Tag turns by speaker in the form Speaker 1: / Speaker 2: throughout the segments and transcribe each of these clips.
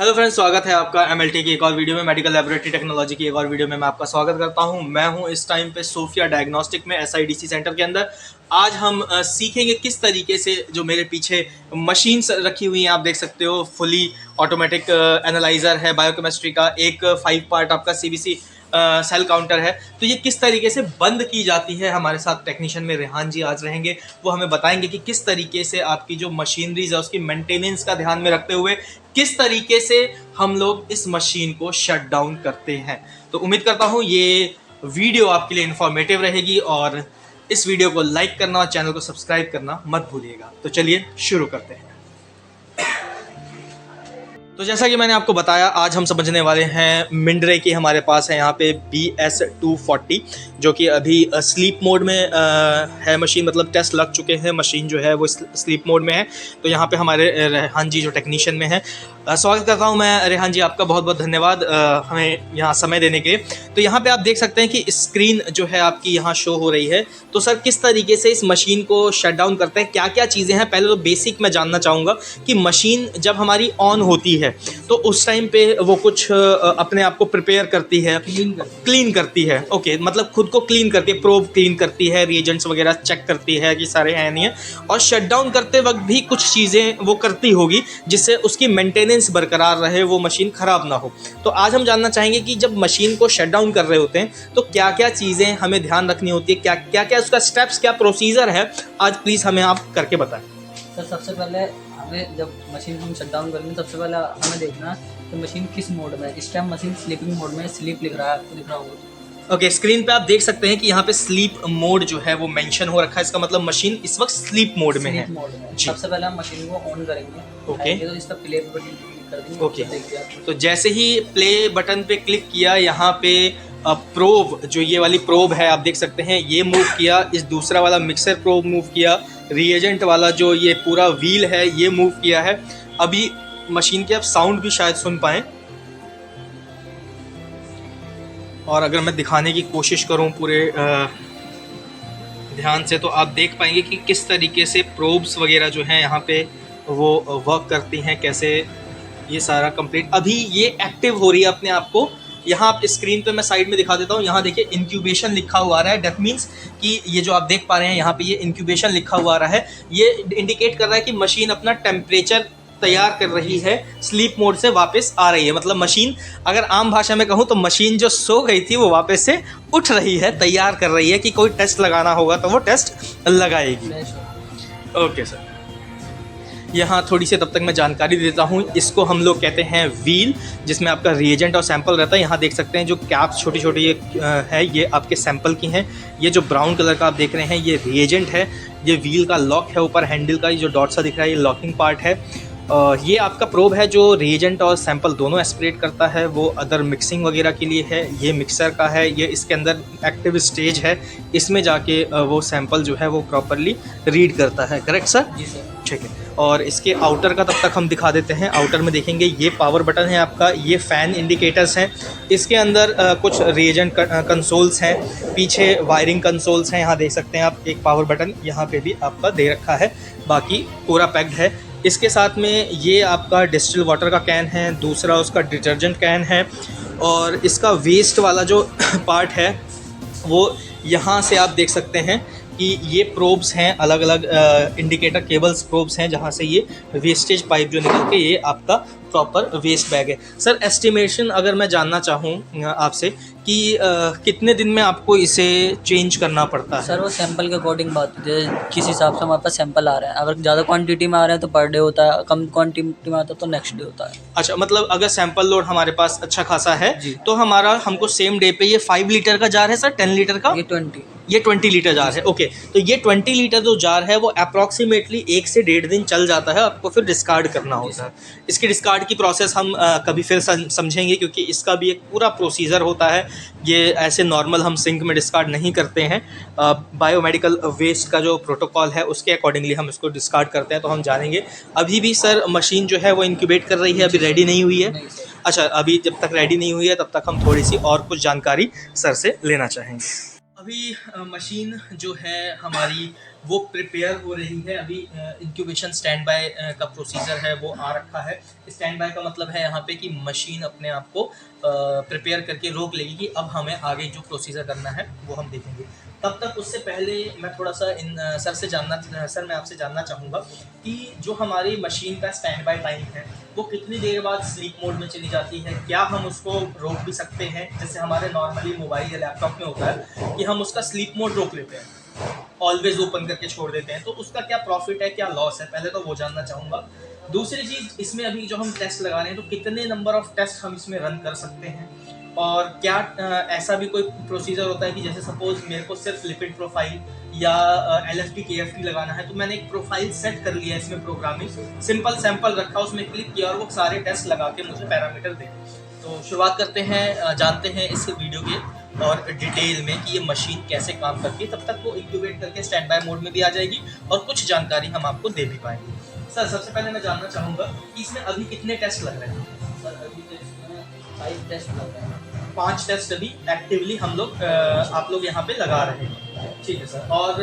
Speaker 1: Hello friends, स्वागत है आपका एमएलटी की एक और वीडियो में। मेडिकल लैबोरेटरी टेक्नोलॉजी की एक और वीडियो में मैं आपका स्वागत करता हूं। मैं हूं इस टाइम पे सोफिया डायग्नोस्टिक में एसआईडीसी सेंटर के अंदर। आज हम सीखेंगे किस तरीके से जो मेरे पीछे मशीन्स रखी हुई हैं, आप देख सकते हो फुली ऑटोमेटिक एनालाइजर है बायोकेमिस्ट्री का, एक 5 पार्ट आपका सीबीसी सेल काउंटर है। तो ये किस तरीके से बंद की जाती है, हमारे साथ टेक्नीशियन में रेहान जी आज रहेंगे। वो हमें बताएंगे कि किस तरीके से आपकी जो मशीनरीज है उसकी मेंटेनेंस का ध्यान में रखते हुए किस तरीके से हम लोग इस मशीन को शट डाउन करते हैं। तो उम्मीद करता हूँ ये वीडियो आपके लिए इन्फॉर्मेटिव रहेगी और इस वीडियो को लाइक करना और चैनल को सब्सक्राइब करना मत भूलिएगा। तो चलिए शुरू करते हैं। तो जैसा कि मैंने आपको बताया, आज हम समझने वाले हैं मिंडरे की। हमारे पास है यहाँ पे BS240 जो कि अभी स्लीप मोड में है मशीन, मतलब टेस्ट लग चुके हैं, मशीन जो है वो स्लीप मोड में है। तो यहाँ पे हमारे रेहान जी जो टेक्नीशियन में है, स्वागत करता हूँ मैं रेहान जी, आपका बहुत बहुत धन्यवाद हमें यहाँ समय देने के लिए। तो यहाँ पे आप देख सकते हैं कि स्क्रीन जो है आपकी यहाँ शो हो रही है। तो सर, किस तरीके से इस मशीन को शट डाउन करते हैं, क्या क्या चीज़ें हैं? पहले तो बेसिक मैं जानना चाहूँगा कि मशीन जब हमारी ऑन होती है तो उस टाइम पे वो कुछ अपने आप को प्रिपेयर करती है, क्लीन करती है। ओके, मतलब खुद को क्लीन करती है, प्रोब क्लीन करती है, रिएजेंट्स वगैरह चेक करती है कि सारे हैं नहीं है, और शट डाउन करते वक्त भी कुछ चीज़ें वो करती होगी जिससे उसकी मेंटेनेंस बरकरार रहे, वो मशीन ख़राब ना हो। तो आज हम जानना चाहेंगे कि जब मशीन को शट डाउन कर रहे होते हैं तो क्या क्या चीज़ें हमें ध्यान रखनी होती है, क्या क्या क्या उसका स्टेप्स, क्या प्रोसीजर है। आज प्लीज़ हमें आप करके बताएं।
Speaker 2: सर, सबसे पहले हमें जब मशीन को हम शट डाउन करेंगे, सबसे पहले हमें देखना है कि मशीन किस मोड में है। इस टाइम मशीन स्लीपिंग मोड में, स्लीप लिख रहा है, आपको दिख रहा होगा।
Speaker 1: ओके, स्क्रीन पे आप देख सकते हैं कि यहाँ पे स्लीप मोड जो है वो मेंशन हो रखा है। इसका मतलब मशीन इस वक्त स्लीप मोड में है।
Speaker 2: सबसे पहले हम मशीन को ऑन करेंगे।
Speaker 1: ओके,
Speaker 2: तो इसका प्ले बटन क्लिक कर देंगे।
Speaker 1: ओके, तो जैसे ही प्ले बटन पे क्लिक किया, यहाँ पे प्रोब, जो ये वाली प्रोब है आप देख सकते हैं, ये मूव किया। इस दूसरा वाला मिक्सर प्रोब मूव किया। रिएजेंट वाला जो ये पूरा व्हील है ये मूव किया है। अभी मशीन के आप साउंड भी शायद सुन पाएँ, और अगर मैं दिखाने की कोशिश करूं पूरे ध्यान से तो आप देख पाएंगे कि किस तरीके से प्रोब्स वगैरह जो हैं यहाँ पे वो वर्क करती हैं, कैसे ये सारा कंप्लीट अभी ये एक्टिव हो रही है अपने आप को। यहाँ आप स्क्रीन पे मैं साइड में दिखा देता हूँ, यहाँ देखिए इंक्यूबेशन लिखा हुआ आ रहा है। डेट मीन्स कि ये जो आप देख पा रहे हैं यहाँ पे ये इंक्यूबेशन लिखा हुआ आ रहा है। ये इंडिकेट कर रहा है कि मशीन अपना टेम्परेचर तैयार कर रही है, स्लीप मोड से वापस आ रही है। मतलब मशीन, अगर आम भाषा में कहूँ तो मशीन जो सो गई थी वो वापस से उठ रही है, तैयार कर रही है कि कोई टेस्ट लगाना होगा तो वो टेस्ट लगाएगी। ओके सर, यहाँ थोड़ी सी तब तक मैं जानकारी देता हूँ। इसको हम लोग कहते हैं व्हील, जिसमें आपका रिएजेंट और सैंपल रहता है। यहाँ देख सकते हैं जो कैप्स छोटी छोटी ये है, ये आपके सैंपल की हैं। ये जो ब्राउन कलर का आप देख रहे हैं ये रिएजेंट है। ये व्हील का लॉक है, ऊपर हैंडल का ये जो डॉट सा दिख रहा है ये लॉकिंग पार्ट है। ये आपका प्रोब है जो रिएजेंट और सैंपल दोनों एस्पिरेट करता है, वो अदर मिक्सिंग वगैरह के लिए है। ये मिक्सर का है, ये इसके अंदर एक्टिव स्टेज है, इसमें जाके वो सैंपल जो है वो प्रॉपरली रीड करता है। Correct sir?
Speaker 2: जी सर।
Speaker 1: ठीक है, और इसके आउटर का तब तक हम दिखा देते हैं। आउटर में देखेंगे ये पावर बटन है आपका, ये फ़ैन इंडिकेटर्स हैं। इसके अंदर कुछ रिएजेंट कंसोल्स हैं, पीछे वायरिंग कंसोल्स हैं। यहाँ देख सकते हैं आप, एक पावर बटन यहाँ पे भी आपका दे रखा है, बाकी पूरा पैक्ड है। इसके साथ में ये आपका डिस्टिल वाटर का कैन है, दूसरा उसका डिटर्जेंट कैन है, और इसका वेस्ट वाला जो पार्ट है वो यहाँ से आप देख सकते हैं कि ये प्रोब्स हैं, अलग अलग इंडिकेटर केबल्स प्रोब्स हैं, जहाँ से ये वेस्टेज पाइप जो निकल के ये आपका प्रॉपर वेस्ट बैग है। सर, एस्टिमेशन अगर मैं जानना चाहूँ आपसे कि कितने दिन में आपको इसे चेंज करना पड़ता है?
Speaker 2: सर, वो सैंपल के अकॉर्डिंग बात होती है, किस हिसाब से हमारे पास सैंपल आ रहे हैं। अगर ज़्यादा क्वांटिटी में आ रहे हैं तो पर डे होता है, कम क्वांटिटी में आता है तो नेक्स्ट डे होता है।
Speaker 1: अच्छा, मतलब अगर सैंपल लोड हमारे पास अच्छा खासा है तो हमको सेम डे पे ये 5 लीटर का जार है सर, 10 लीटर का? ये 20 लीटर जार है। ओके, तो ये 20 लीटर जो जार है वो अप्रॉक्सीमेटली 1 से 1.5 दिन चल जाता है, आपको फिर डिस्कार्ड करना होता है। इसकी डिस्कार्ड की प्रोसेस हम कभी फिर समझेंगे, क्योंकि इसका भी एक पूरा प्रोसीजर होता है। ये ऐसे नॉर्मल हम सिंक में डिस्कार्ड नहीं करते हैं। बायोमेडिकल वेस्ट का जो प्रोटोकॉल है उसके अकॉर्डिंगली हम इसको डिस्कार्ड करते हैं, तो हम जानेंगे। अभी भी सर मशीन जो है वो इंक्यूबेट कर रही है, अभी रेडी नहीं हुई है? अच्छा, अभी जब तक रेडी नहीं हुई है तब तक हम थोड़ी सी और कुछ जानकारी सर से लेना चाहेंगे। अभी मशीन जो है हमारी वो प्रिपेयर हो रही है। अभी इंक्यूबेशन स्टैंड बाय का प्रोसीजर है वो आ रखा है। स्टैंड बाय का मतलब है यहाँ पे कि मशीन अपने आप को प्रिपेयर करके रोक लेगी कि अब हमें आगे जो प्रोसीजर करना है वो हम देखेंगे। तब तक उससे पहले मैं थोड़ा सा सर मैं आपसे जानना चाहूँगा कि जो हमारी मशीन का स्टैंड बाय टाइम है वो कितनी देर बाद स्लीप मोड में चली जाती है? क्या हम उसको रोक भी सकते हैं जैसे हमारे नॉर्मली मोबाइल या लैपटॉप में होता है कि हम उसका स्लीप मोड रोक लेते हैं, ऑलवेज ओपन करके छोड़ देते हैं, तो उसका क्या प्रॉफिट है, क्या लॉस है, पहले तो वो जानना चाहूँगा। दूसरी चीज़, इसमें अभी जो हम टेस्ट लगा रहे हैं तो कितने नंबर ऑफ टेस्ट हम इसमें रन कर सकते हैं, और क्या ऐसा भी कोई प्रोसीजर होता है कि जैसे सपोज मेरे को सिर्फ लिपिड प्रोफाइल या LFT KFT लगाना है तो मैंने एक प्रोफाइल सेट कर लिया इसमें, प्रोग्रामिंग सिंपल सैंपल रखा, उसमें क्लिक किया और वो सारे टेस्ट लगा के मुझे पैरामीटर दे। तो शुरुआत करते हैं, जानते हैं इस वीडियो के और डिटेल में कि ये मशीन कैसे काम करती है। तब तक वो इंक्यूबेट करके स्टैंड बाय मोड में भी आ जाएगी और कुछ जानकारी हम आपको दे भी पाएंगे। सर सबसे पहले मैं जानना चाहूँगा कि इसमें अभी कितने टेस्ट लग रहे हैं?
Speaker 2: सर अभी तो इसमें 5 टेस्ट लग रहे हैं।
Speaker 1: 5 टेस्ट अभी एक्टिवली हम लोग आप लोग यहाँ पे लगा रहे हैं। ठीक है सर। और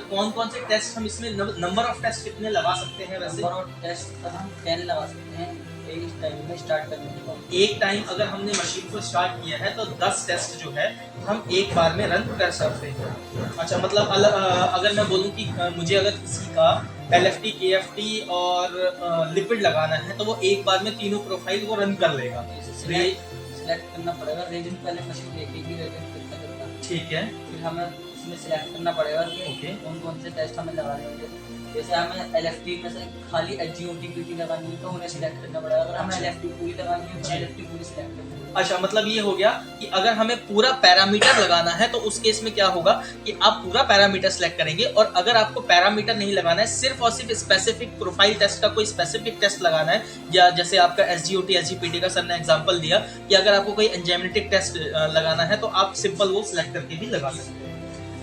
Speaker 1: कौन कौन से टेस्ट हम इसमें, नंबर ऑफ टेस्ट कितने लगा सकते हैं वैसे?
Speaker 2: नंबर ऑफ टेस्ट सर हम 10 लगा सकते हैं एक टाइम में स्टार्ट करने के बाद।
Speaker 1: एक टाइम अगर हमने मशीन को स्टार्ट किया है तो 10 टेस्ट जो है हम एक बार में रन कर सकते हैं। अच्छा, मतलब अगर मैं बोलूँ कि मुझे अगर किसी का LFT KFT और लिपिड लगाना है तो वो एक बार में तीनों प्रोफाइल वो रन कर लेगा।
Speaker 2: सिलेक्ट करना पड़ेगा रीजन, पहले मशीन देखेगी रीजन कितना।
Speaker 1: ठीक है।
Speaker 2: फिर हमें इसमें सिलेक्ट करना पड़ेगा कि कौन कौन से टेस्ट हमें लगाने होंगे। जैसे हमें LFT में से खाली HGOT लगानी है तो उन्हें सिलेक्ट करना पड़ेगा। अगर हमें LFT पूरी लगानी है तो LFT पूरी सिलेक्ट करनी है।
Speaker 1: अच्छा, मतलब ये हो गया कि अगर हमें पूरा पैरामीटर लगाना है तो उस केस में क्या होगा कि आप पूरा पैरामीटर सेलेक्ट करेंगे, और अगर आपको पैरामीटर नहीं लगाना है, सिर्फ और सिर्फ स्पेसिफिक प्रोफाइल टेस्ट का कोई स्पेसिफिक टेस्ट लगाना है, या जैसे आपका SGOT SGPT का सर ने एग्जांपल दिया कि अगर आपको कोई एंजाइमेटिक टेस्ट लगाना है तो आप सिंपल वो सिलेक्ट करके भी लगा सकते हैं।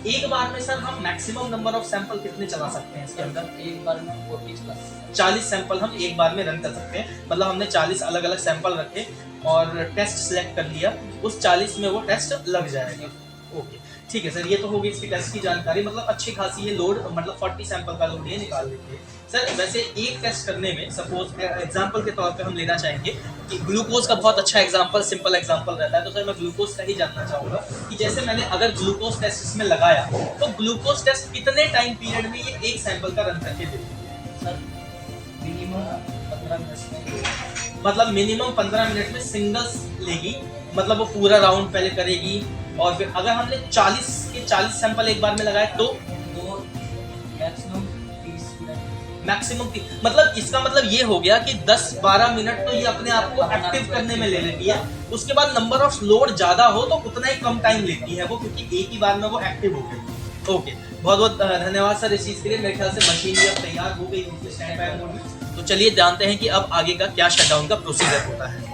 Speaker 1: एक बार में सर हम मैक्सिमम नंबर ऑफ सैंपल कितने चला सकते हैं इसके अंदर?
Speaker 2: एक बार में 40 चला सकते हैं।
Speaker 1: 40 सैंपल हम एक बार में रन कर सकते हैं। मतलब हमने 40 अलग अलग सैंपल रखे और टेस्ट सिलेक्ट कर लिया, उस 40 में वो टेस्ट लग जाएगा। ओके, ठीक है सर, ये तो होगी इसकी टेस्ट की जानकारी। मतलब अच्छी खासी ये लोड, मतलब 40 सैंपल का लोड ये निकाल देती है। सर वैसे एक टेस्ट करने में सपोज एग्जांपल के तौर पे हम लेना चाहेंगे कि ग्लूकोज का बहुत अच्छा एग्जांपल, सिंपल एग्जांपल रहता है, तो सर मैं ग्लूकोज का ही जानना चाहूँगा कि जैसे मैंने अगर ग्लूकोज टेस्ट इसमें लगाया तो ग्लूकोज टेस्ट कितने टाइम पीरियड में ये एक सैंपल का रन करके देती है?
Speaker 2: सर मिनिमम 15 मिनट में,
Speaker 1: मतलब मिनिमम 15 मिनट में सिंगल्स लेगी, मतलब वो पूरा राउंड पहले करेगी, और फिर अगर हमने 40 के 40 सैंपल एक बार में लगाए तो मैक्सिमम मतलब इसका मतलब ये हो गया कि 10-12 मिनट तो ये अपने आप को एक्टिव करने में ले लेती है। उसके बाद नंबर ऑफ लोड ज्यादा हो तो उतना ही कम टाइम लेती है वो, क्योंकि एक ही बार में वो एक्टिव हो गई। ओके, बहुत बहुत धन्यवाद सर इस चीज के लिए। मेरे ख्याल से मशीन भी अब तैयार हो गई स्टैंड बाय मोड में। तो चलिए जानते हैं कि अब आगे का क्या शटडाउन का प्रोसीजर होता है।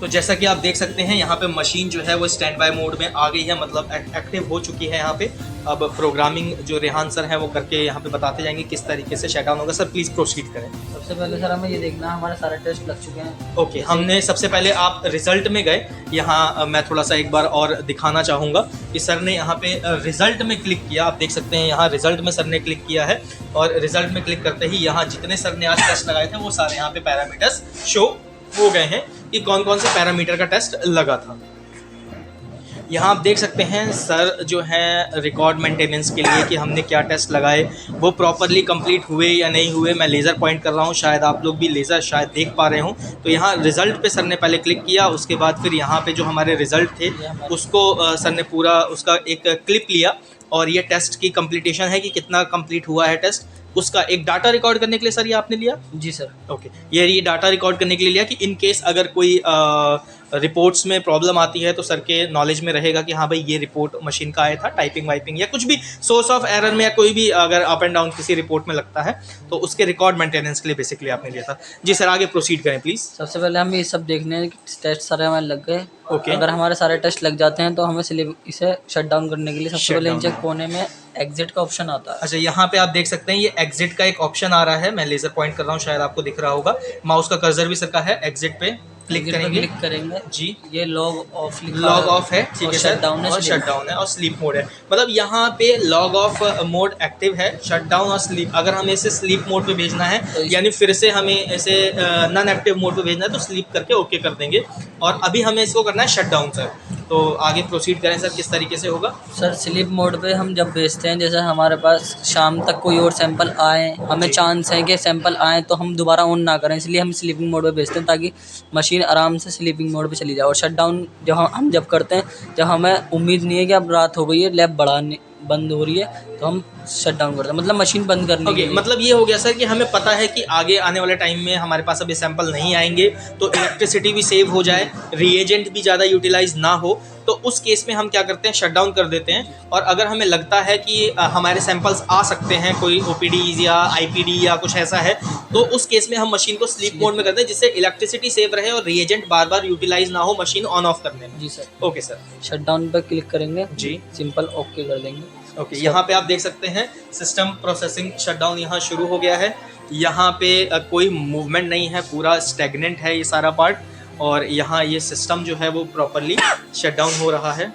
Speaker 1: तो जैसा कि आप देख सकते हैं यहाँ पे मशीन जो है वो स्टैंड बाय मोड में आ गई है, मतलब एक्टिव हो चुकी है यहाँ पे। अब प्रोग्रामिंग जो रेहान सर हैं वो करके यहाँ पे बताते जाएंगे किस तरीके से शटडाउन होगा। सर प्लीज़ प्रोसीड करें।
Speaker 2: सबसे पहले सर हमें ये देखना है हमारे सारे टेस्ट लग चुके हैं।
Speaker 1: ओके, हमने सबसे पहले आप रिजल्ट में गए। यहाँ मैं थोड़ा सा एक बार और दिखाना चाहूँगा कि सर ने यहाँ पे रिजल्ट में क्लिक किया। आप देख सकते हैं यहाँ रिजल्ट में सर ने क्लिक किया है, और रिजल्ट में क्लिक करते ही यहाँ जितने सर ने आज टेस्ट लगाए थे वो सारे यहाँ पे पैरामीटर्स शो हो गए हैं कि कौन कौन से पैरामीटर का टेस्ट लगा था। यहाँ आप देख सकते हैं सर जो है रिकॉर्ड मेंटेनेंस के लिए कि हमने क्या टेस्ट लगाए वो प्रॉपरली कंप्लीट हुए या नहीं हुए। मैं लेज़र पॉइंट कर रहा हूँ, शायद आप लोग भी लेज़र शायद देख पा रहे हों। तो यहाँ रिज़ल्ट पे सर ने पहले क्लिक किया, उसके बाद फिर यहाँ पे जो हमारे रिज़ल्ट थे उसको सर ने पूरा उसका एक क्लिप लिया, और ये टेस्ट की कंप्लीटेशन है कि कितना कंप्लीट हुआ है टेस्ट, उसका एक डाटा रिकॉर्ड करने के लिए सर ये आपने लिया।
Speaker 2: जी सर।
Speaker 1: ओके, ये डाटा रिकॉर्ड करने के लिए लिया कि इन केस अगर कोई रिपोर्ट्स में प्रॉब्लम आती है तो सर के नॉलेज में रहेगा कि हाँ भाई ये रिपोर्ट मशीन का आया था, टाइपिंग वाइपिंग या कुछ भी सोर्स ऑफ एरर में या कोई भी अगर अप एंड डाउन किसी रिपोर्ट में लगता है तो उसके रिकॉर्ड मेंटेनेंस के लिए बेसिकली आपने लिया था। जी सर, आगे प्रोसीड करें प्लीज़।
Speaker 2: सबसे पहले हम ये सब देखने हैं कि टेस्ट सारे हमारे लग गए।
Speaker 1: ओके।
Speaker 2: अगर हमारे सारे टेस्ट लग जाते हैं तो हमें इसे शट डाउन करने के लिए सबसे पहले नीचे कोने में एग्जिट का ऑप्शन आता है।
Speaker 1: अच्छा, यहाँ पे आप देख सकते हैं ये एग्जिट का एक ऑप्शन आ रहा है। मैं लेजर पॉइंट कर रहा हूँ, शायद आपको दिख रहा होगा। माउस का कर्सर भी सर का है एग्जिट पे। क्लिक करेंगे
Speaker 2: क्लिक करेंगे
Speaker 1: जी,
Speaker 2: ये लॉग ऑफ
Speaker 1: लॉग ऑफ है, ठीक है सर,
Speaker 2: शटडाउन है,
Speaker 1: और शट डाउन है और स्लीप मोड है। मतलब यहाँ पे लॉग ऑफ मोड एक्टिव है, शट डाउन और स्लीप। अगर हमें इसे स्लीप मोड पे भेजना है
Speaker 2: तो
Speaker 1: यानी फिर से हमें इसे नॉन एक्टिव मोड पे भेजना है तो स्लीप करके ओके कर देंगे। और अभी हमें इसको करना है शट डाउन सर, तो आगे प्रोसीड करें सर, किस तरीके से होगा?
Speaker 2: सर स्लीप मोड पे हम जब भेजते हैं, जैसे हमारे पास शाम तक कोई और सैंपल आए, हमें
Speaker 1: जी।
Speaker 2: चांस है कि सैंपल आए तो हम दोबारा ऑन ना करें, इसलिए हम स्लीपिंग मोड पे भेजते हैं ताकि मशीन आराम से स्लीपिंग मोड पे चली जाए। और शट डाउन जब हम जब करते हैं, जब हमें उम्मीद नहीं है कि अब रात हो गई है, लैब बढ़ाने बंद हो रही है, तो हम शट डाउन करते हैं, मतलब मशीन बंद करने के लिए।
Speaker 1: मतलब ये हो गया सर कि हमें पता है कि आगे आने वाले टाइम में हमारे पास अभी सैंपल नहीं आएंगे, तो इलेक्ट्रिसिटी भी सेव हो जाए, रिएजेंट भी ज़्यादा यूटिलाइज ना हो, तो उस केस में हम क्या करते हैं, शट डाउन कर देते हैं। और अगर हमें लगता है कि हमारे सैंपल्स आ सकते हैं, कोई ओपीडीज या आईपीडी या कुछ ऐसा है, तो उस केस में हम मशीन को स्लीप मोड में करते हैं, जिससे इलेक्ट्रिसिटी सेव रहे और रिएजेंट बार बार यूटिलाइज ना हो मशीन ऑन ऑफ करने में।
Speaker 2: जी sir,
Speaker 1: okay sir,
Speaker 2: shut down पर क्लिक करेंगे
Speaker 1: जी,
Speaker 2: सिंपल ओके कर देंगे।
Speaker 1: ओके यहाँ पे आप देख सकते हैं सिस्टम प्रोसेसिंग शटडाउन यहाँ शुरू हो गया है। यहाँ पे कोई मूवमेंट नहीं है, पूरा स्टेगनेंट है ये सारा पार्ट, और यहाँ ये सिस्टम जो है वो प्रॉपरली शटडाउन हो रहा है।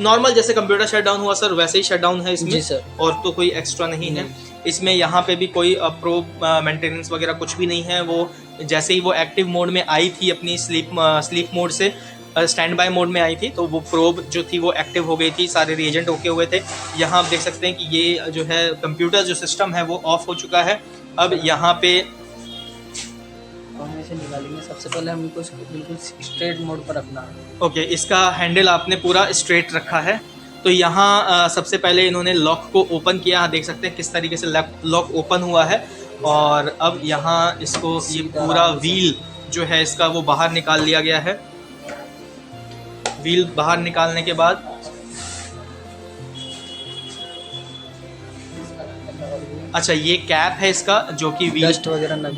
Speaker 1: नॉर्मल जैसे कंप्यूटर शटडाउन हुआ सर वैसे ही शटडाउन है इसमें।
Speaker 2: जी सर,
Speaker 1: और तो कोई एक्स्ट्रा नहीं है इसमें। यहाँ पे भी कोई प्रोब मेंटेनेंस वगैरह कुछ भी नहीं है। वो जैसे ही वो एक्टिव मोड में आई थी अपनी स्लीप मोड से स्टैंड बाय मोड में आई थी, तो वो प्रोब जो थी वो एक्टिव हो गई थी, सारे रिएजेंट ओके हुए थे। यहाँ आप देख सकते हैं कि ये जो है कंप्यूटर जो सिस्टम है वो ऑफ हो चुका है। अब यहाँ पे
Speaker 2: हम इसे निकालेंगे। सबसे पहले हमको इसको बिल्कुल स्ट्रेट मोड पर रखना है।
Speaker 1: ओके, इसका हैंडल आपने पूरा स्ट्रेट रखा है। तो यहाँ सबसे पहले इन्होंने लॉक को ओपन किया, देख सकते हैं किस तरीके से लॉक ओपन हुआ है। और अब यहाँ इसको ये पूरा व्हील जो है इसका वो बाहर निकाल लिया गया है। व्हील बाहर निकालने के बाद अच्छा ये कैप है इसका, जो कि व्हील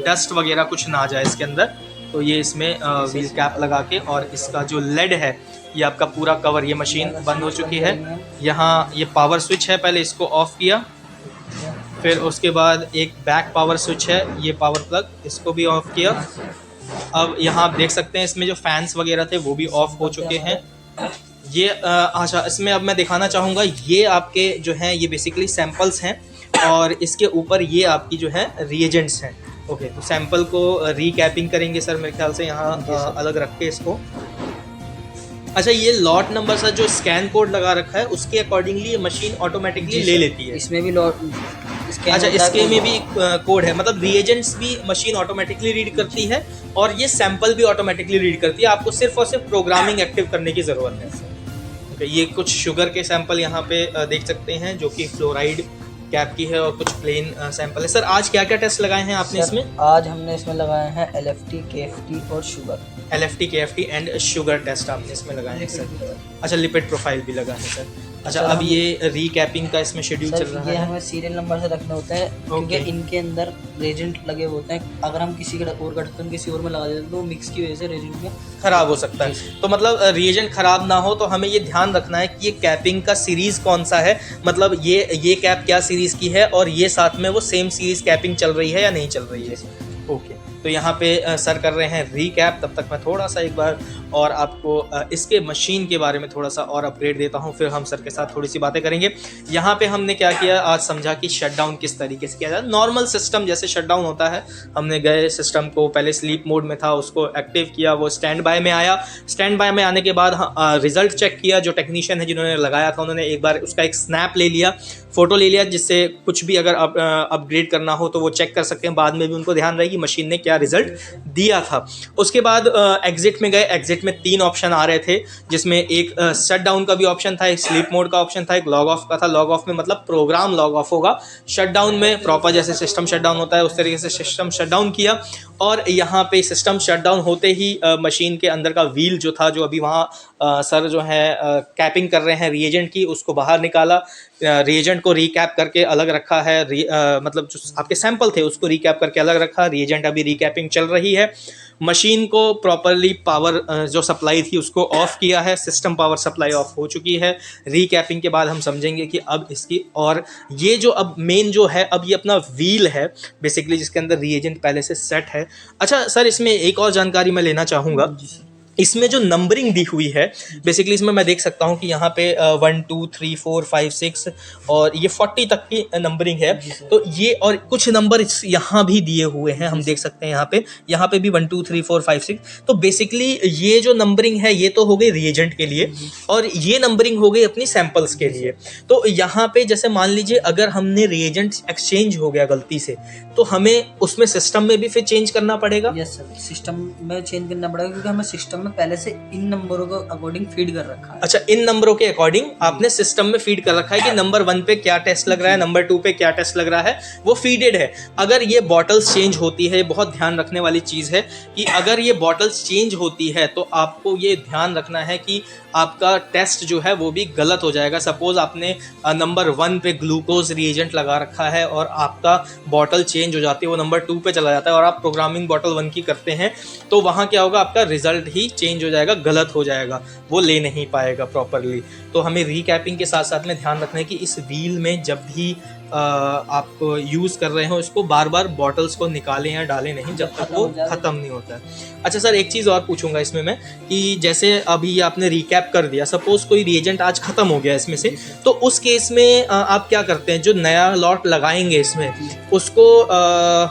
Speaker 1: डस्ट वगैरह कुछ ना आ जाए इसके अंदर, तो ये इसमें व्हील कैप लगा के, और इसका जो लेड है ये आपका पूरा कवर, ये मशीन बंद हो चुकी है। यहाँ ये पावर स्विच है, पहले इसको ऑफ किया, फिर उसके बाद एक बैक पावर स्विच है, ये पावर प्लग, इसको भी ऑफ किया। अब यहाँ आप देख सकते हैं इसमें जो फैंस वगैरह थे वो भी ऑफ हो चुके हैं। ये अच्छा, इसमें अब मैं दिखाना चाहूँगा, ये आपके जो हैं ये बेसिकली सैंपल्स हैं, और इसके ऊपर ये आपकी जो है रिएजेंट्स हैं। ओके, तो सैंपल को रीकैपिंग करेंगे सर मेरे ख्याल से यहाँ अलग रख के इसको। अच्छा, ये लॉट नंबर सर जो स्कैन कोड लगा रखा है उसके अकॉर्डिंगली ये मशीन ऑटोमेटिकली ले लेती है।
Speaker 2: इसमें भी लॉट
Speaker 1: अच्छा, इसके में भी कोड है, मतलब रिएजेंट्स भी मशीन ऑटोमेटिकली रीड करती है और ये सैंपल भी ऑटोमेटिकली रीड करती है। आपको सिर्फ और सिर्फ प्रोग्रामिंग एक्टिव करने की ज़रूरत है। ये कुछ शुगर के सैंपल यहाँ पे देख सकते हैं जो कि फ्लोराइड कैप की है, और कुछ प्लेन सैंपल है। सर आज क्या क्या टेस्ट लगाए हैं आपने इसमें?
Speaker 2: आज हमने इसमें लगाए हैं LFT, KFT और sugar.
Speaker 1: LFT, KFT and sugar test आपने इसमें लगाए हैं सर। अच्छा, लिपिड प्रोफाइल भी लगा है सर। अच्छा, अब ये रीकैपिंग का इसमें शेड्यूल चल रहा है।
Speaker 2: ये हमें सीरियल नंबर से रखने होते हैं, क्योंकि इनके अंदर रेजेंट लगे होते हैं। अगर हम किसी का और ढक्कन किसी और में लगा देते हैं तो मिक्स की वजह से रेजेंट में
Speaker 1: खराब हो सकता है। तो मतलब रिएजेंट खराब ना हो तो हमें ये ध्यान रखना है कि ये कैपिंग का सीरीज कौन सा है, मतलब ये कैप क्या सीरीज की है, और ये साथ में वो सेम सीरीज कैपिंग चल रही है या नहीं चल रही है। ओके, तो यहाँ पे सर कर रहे हैं रीकैप। तब तक मैं थोड़ा सा एक बार और आपको इसके मशीन के बारे में थोड़ा सा और अपडेट देता हूँ, फिर हम सर के साथ थोड़ी सी बातें करेंगे। यहाँ पे हमने क्या किया, आज समझा कि शटडाउन किस तरीके से किया जाए। नॉर्मल सिस्टम जैसे शटडाउन होता है, हमने गए सिस्टम को, पहले स्लीप मोड में था उसको एक्टिव किया, वो स्टैंड बाय में आया। स्टैंड बाय में आने के बाद रिजल्ट चेक किया। जो टेक्नीशियन है जिन्होंने लगाया था उन्होंने एक बार उसका एक स्नैप ले लिया, फ़ोटो ले लिया, जिससे कुछ भी अगर अपग्रेड करना हो तो वो चेक कर सकते हैं। बाद में भी उनको ध्यान रहेगी मशीन ने क्या रिजल्ट दिया था। उसके बाद एग्जिट में गए। एग्जिट में 3 ऑप्शन आ रहे थे, जिसमें एक शट डाउन का भी ऑप्शन था, एक स्लीप मोड का ऑप्शन था, एक लॉग ऑफ का था। लॉग ऑफ में मतलब प्रोग्राम लॉग ऑफ होगा। शट डाउन में प्रॉपर जैसे सिस्टम शट डाउन होता है उस तरीके से सिस्टम शट डाउन किया। और यहाँ पे सिस्टम शट डाउन होते ही मशीन के अंदर का व्हील जो था, जो अभी वहाँ सर जो है कैपिंग कर रहे हैं रिएजेंट की, उसको बाहर निकाला। रिएजेंट को रिकैप करके अलग रखा है, मतलब जो आपके सैंपल थे उसको रिकैप करके अलग रखा। रिएजेंट अभी रिकैपिंग चल रही है। मशीन को प्रॉपरली पावर जो सप्लाई थी उसको ऑफ किया है। सिस्टम पावर सप्लाई ऑफ हो चुकी है। रिकैपिंग के बाद हम समझेंगे कि अब इसकी, और ये जो अब मेन जो है, अब ये अपना व्हील है बेसिकली जिसके अंदर रिएजेंट पहले से सेट है, अच्छा सर, इसमें एक और जानकारी मैं लेना चाहूँगा।
Speaker 2: जी सर।
Speaker 1: इसमें जो नंबरिंग दी हुई है बेसिकली, इसमें मैं देख सकता हूँ कि यहाँ पे 1 2 3 4 5 6 और ये 40 तक की नंबरिंग है।
Speaker 2: जी सर।
Speaker 1: तो ये और कुछ नंबर यहाँ भी दिए हुए हैं, हम देख सकते हैं यहाँ पे भी 1 2 3 4 5 6। तो बेसिकली ये जो नंबरिंग है ये तो हो गई रिएजेंट के लिए और ये नंबरिंग हो गई अपनी सैंपल्स के लिए। तो यहाँ पे जैसे मान लीजिए अगर हमने रिएजेंट एक्सचेंज हो गया गलती से, तो हमें उसमें सिस्टम में भी फिर चेंज करना पड़ेगा।
Speaker 2: यस सर, सिस्टम में चेंज करना पड़ेगा क्योंकि हमें सिस्टम में पहले से इन नंबरों को अकॉर्डिंग फीड कर रखा है।
Speaker 1: अच्छा, इन नंबरों के अकॉर्डिंग आपने सिस्टम में फीड कर रखा है कि नंबर 1 पे क्या टेस्ट लग रहा है, नंबर 2 पे क्या टेस्ट लग रहा है, वो फीडेड है। अगर ये बॉटल्स चेंज होती है, बहुत ध्यान रखने वाली चीज़ है कि अगर ये बॉटल्स चेंज होती है तो आपको ये ध्यान रखना है कि आपका टेस्ट जो है वो भी गलत हो जाएगा। सपोज आपने नंबर 1 पे ग्लूकोज रिएजेंट लगा रखा है और आपका बॉटल चेंज हो जाती है, वो नंबर 2 पे चला जाता है और आप प्रोग्रामिंग बॉटल 1 की करते हैं, तो वहाँ क्या होगा, आपका रिजल्ट ही चेंज हो जाएगा, गलत हो जाएगा, वो ले नहीं पाएगा प्रॉपरली। तो हमें रीकैपिंग के साथ साथ में ध्यान रखना है कि इस व्हील में जब भी आप यूज़ कर रहे हो इसको बार बार बॉटल्स को निकालें या डालें नहीं जब तक वो ख़त्म नहीं होता है। अच्छा सर, एक चीज़ और पूछूंगा इसमें मैं कि जैसे अभी आपने रिकैप कर दिया, सपोज़ कोई रिएजेंट आज ख़त्म हो गया इसमें से, तो उस केस में आप क्या करते हैं, जो नया लॉट लगाएंगे इसमें उसको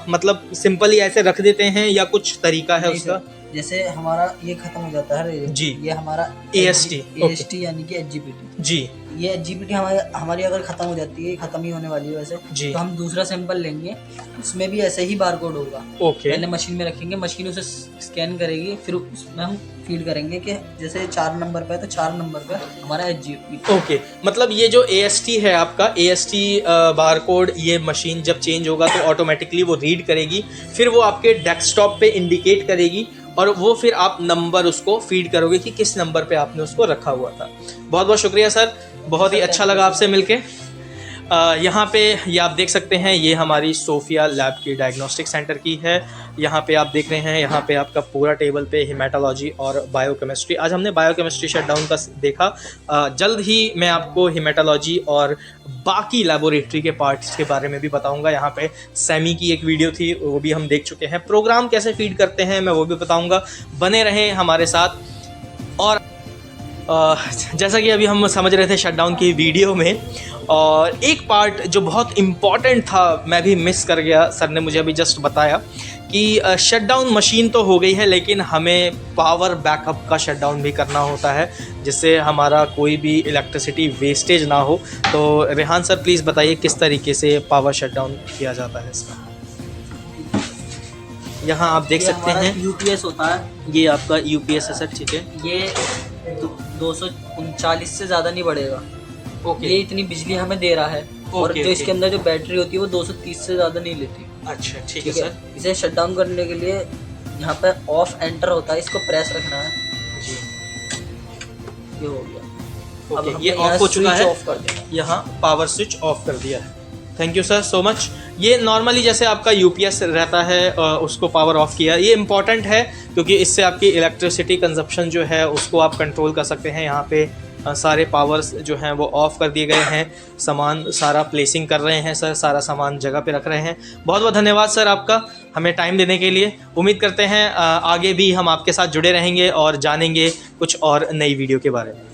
Speaker 1: मतलब सिंपली ऐसे रख देते हैं या कुछ तरीका है उसका?
Speaker 2: जैसे हमारा ये खत्म हो जाता है
Speaker 1: जी,
Speaker 2: ये हमारा
Speaker 1: AST
Speaker 2: यानी कि HGPT
Speaker 1: जी,
Speaker 2: ये HGPT हमारी अगर खत्म हो जाती है, खत्म ही होने वाली है वैसे
Speaker 1: जी,
Speaker 2: तो हम दूसरा सैंपल लेंगे, उसमें भी ऐसे ही बारकोड होगा।
Speaker 1: ओके,
Speaker 2: पहले मशीन में रखेंगे, मशीन उसे स्कैन करेगी, फिर उसमें हम फीड करेंगे कि जैसे 4 नंबर पे है तो 4 नंबर पे हमारा HGPT।
Speaker 1: ओके, मतलब ये जो AST है आपका, AST बारकोड, ये मशीन जब चेंज होगा तो ऑटोमेटिकली वो रीड करेगी, फिर वो आपके डेस्कटॉप पे इंडिकेट करेगी और वो फिर आप नंबर उसको फीड करोगे कि किस नंबर पे आपने उसको रखा हुआ था। बहुत बहुत शुक्रिया सर, बहुत ही अच्छा लगा आपसे मिलके। यहाँ पे ये आप देख सकते हैं, ये हमारी सोफिया लैब की डायग्नोस्टिक सेंटर की है। यहाँ पे आप देख रहे हैं, यहाँ पे आपका पूरा टेबल पे हेमाटोलॉजी और बायोकेमिस्ट्री, आज हमने बायोकेमिस्ट्री शटडाउन का देखा। जल्द ही मैं आपको हेमाटोलॉजी और बाकी लैबोरेटरी के पार्ट्स के बारे में भी बताऊंगा। यहाँ पे सेमी की एक वीडियो थी, वो भी हम देख चुके हैं। प्रोग्राम कैसे फीड करते हैं मैं वो भी बताऊँगा, बने रहें हमारे साथ। और जैसा कि अभी हम समझ रहे थे शटडाउन की वीडियो में, और एक पार्ट जो बहुत इम्पॉर्टेंट था मैं भी मिस कर गया, सर ने मुझे अभी जस्ट बताया कि शटडाउन मशीन तो हो गई है लेकिन हमें पावर बैकअप का शटडाउन भी करना होता है जिससे हमारा कोई भी इलेक्ट्रिसिटी वेस्टेज ना हो। तो रेहान सर प्लीज़ बताइए किस तरीके से पावर शटडाउन किया जाता है इसका। यहाँ आप देख सकते हैं
Speaker 2: UPS होता है,
Speaker 1: ये आपका UPS है सर, ठीक है।
Speaker 2: ये 239 से ज़्यादा नहीं बढ़ेगा।
Speaker 1: ओके,
Speaker 2: ये इतनी बिजली हमें दे रहा है और
Speaker 1: ओके,
Speaker 2: जो इसके अंदर जो बैटरी होती है वो 230 से ज़्यादा नहीं लेती।
Speaker 1: अच्छा ठीक है सर।
Speaker 2: इसे शट डाउन करने के लिए यहाँ पे ऑफ एंटर होता है, इसको प्रेस रखना है
Speaker 1: जी,
Speaker 2: ये हो गया।
Speaker 1: ओके,
Speaker 2: अब
Speaker 1: ये
Speaker 2: हमने
Speaker 1: ऑफ हो चुका है,
Speaker 2: ऑफ कर देना।
Speaker 1: यहाँ पावर स्विच ऑफ कर दिया है। Thank you sir so much. ये नॉर्मली जैसे आपका UPS रहता है उसको पावर ऑफ किया, ये इम्पॉर्टेंट है क्योंकि इससे आपकी इलेक्ट्रिसिटी कंजप्शन जो है उसको आप कंट्रोल कर सकते हैं। यहाँ पे सारे पावर्स जो हैं वो ऑफ़ कर दिए गए हैं, सामान सारा प्लेसिंग कर रहे हैं सर, सारा सामान जगह पे रख रहे हैं। बहुत बहुत धन्यवाद सर आपका हमें टाइम देने के लिए। उम्मीद करते हैं आगे भी हम आपके साथ जुड़े रहेंगे और जानेंगे कुछ और नई वीडियो के बारे में।